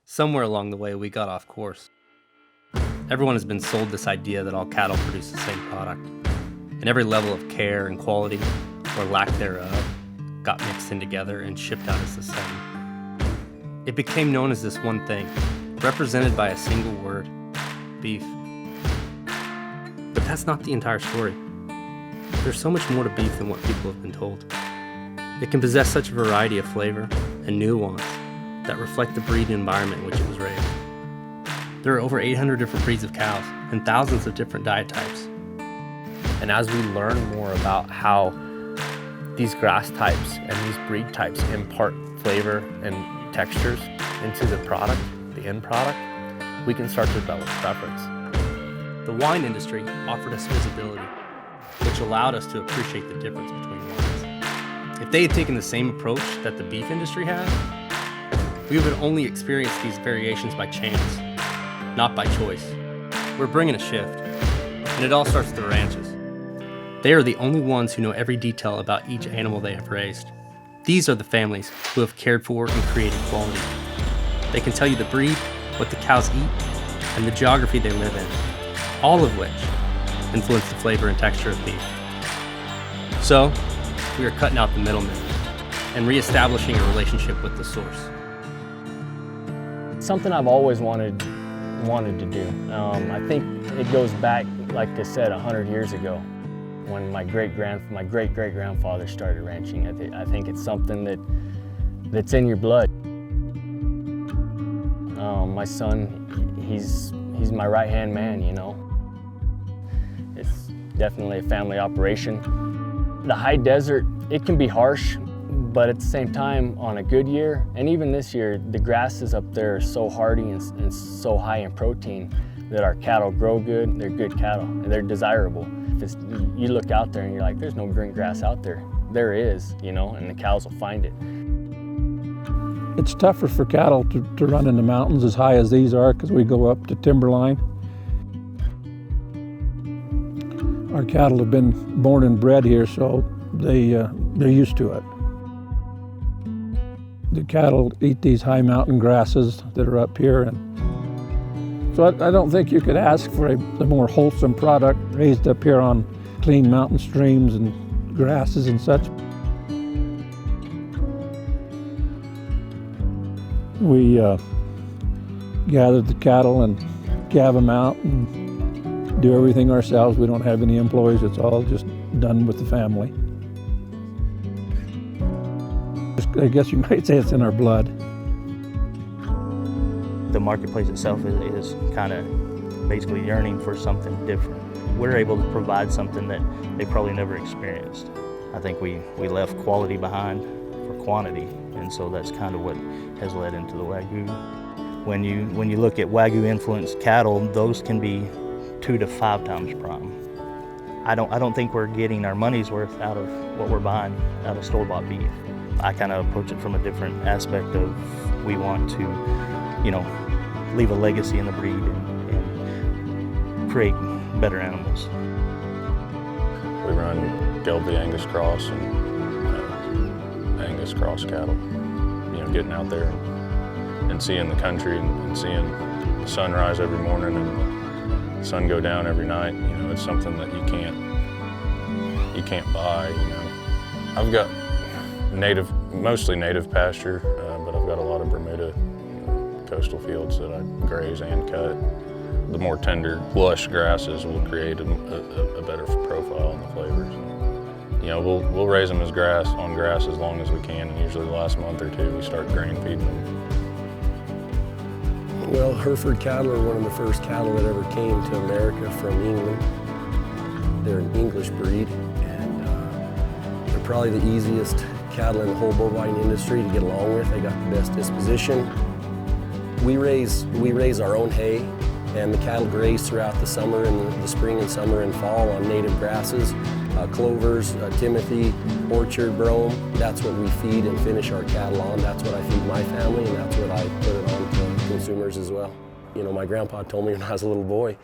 Somewhere along the way, we got off course. Everyone has been sold this idea that all cattle produce the same product, and every level of care and quality, or lack thereof, got mixed in together and shipped out as the same. It became known as this one thing, represented by a single word: beef. But that's not the entire story. There's so much more to beef than what people have been told. It can possess such a variety of flavor and nuance that reflect the breed and environment in which it was raised. There are over 800 different breeds of cows and thousands of different diet types. And as we learn more about how these grass types and these breed types impart flavor and textures into the product, the end product, we can start to develop preference. The wine industry offered us visibility, which allowed us to appreciate the difference between wines. If they had taken the same approach that the beef industry had, we would only experience these variations by chance, not by choice. We're bringing a shift, and it all starts at the ranches. They are the only ones who know every detail about each animal they have raised. These are the families who have cared for and created quality. They can tell you the breed, what the cows eat, and the geography they live in, all of which influence the flavor and texture of beef. So, we are cutting out the middleman and reestablishing a relationship with the source. Something I've always wanted to do. I think it goes back, like I said, 100 years ago when my great-great-grandfather started ranching. I think it's something that's in your blood. My son, he's my right-hand man, you know. It's definitely a family operation. The high desert, it can be harsh, but at the same time, on a good year, and even this year, the grasses up there are so hardy and so high in protein that our cattle grow good. They're good cattle, and they're desirable. You look out there and you're like, there's no green grass out there. There is, you know, and the cows will find it. It's tougher for cattle to run in the mountains as high as these are because we go up to timberline. Our cattle have been born and bred here, so they're used to it. The cattle eat these high mountain grasses that are up here, and so I don't think you could ask for a more wholesome product raised up here on clean mountain streams and grasses and such. We gather the cattle and calve them out and do everything ourselves. We don't have any employees. It's all just done with the family. I guess you might say it's in our blood. The marketplace itself is kind of basically yearning for something different. We're able to provide something that they probably never experienced. I think we left quality behind for quantity, and so that's kind of what has led into the Wagyu. When you look at Wagyu influenced cattle, those can be 2 to 5 times prime. I don't think we're getting our money's worth out of what we're buying out of store-bought beef. I kind of approach it from a different aspect of we want to, you know, leave a legacy in the breed and create better animals. We run Gelbvieh Angus Cross and Angus Cross cattle. You know, getting out there and seeing the country and seeing the sunrise every morning and the sun go down every night. You know, it's something that you can't buy. You know, I've got mostly native pasture, but I've got a lot of Bermuda coastal fields that I graze and cut. The more tender, lush grasses will create a better profile in the flavors. You know, we'll raise them as grass as long as we can, and usually the last month or 2 we start grain feeding them. Well, Hereford cattle are one of the first cattle that ever came to America from England. They're an English breed, and they're probably the easiest cattle in the whole bovine industry to get along with. They got the best disposition. We raise our own hay, and the cattle graze throughout the summer and the spring and summer and fall on native grasses, clovers, timothy, orchard, brome. That's what we feed and finish our cattle on. That's what I feed my family, and that's what I put it on to consumers as well. You know, my grandpa told me when I was a little boy,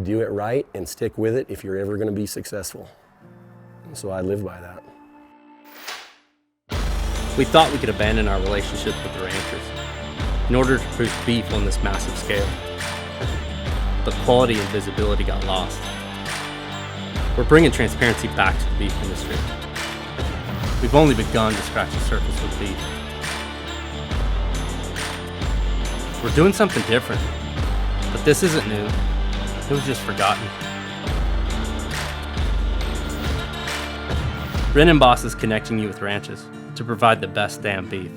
do it right and stick with it if you're ever going to be successful. And so I live by that. We thought we could abandon our relationship with the ranchers, in order to produce beef on this massive scale. But quality and visibility got lost. We're bringing transparency back to the beef industry. We've only begun to scratch the surface with beef. We're doing something different, but this isn't new. It was just forgotten. Ren Bos is connecting you with ranches to provide the best damn beef.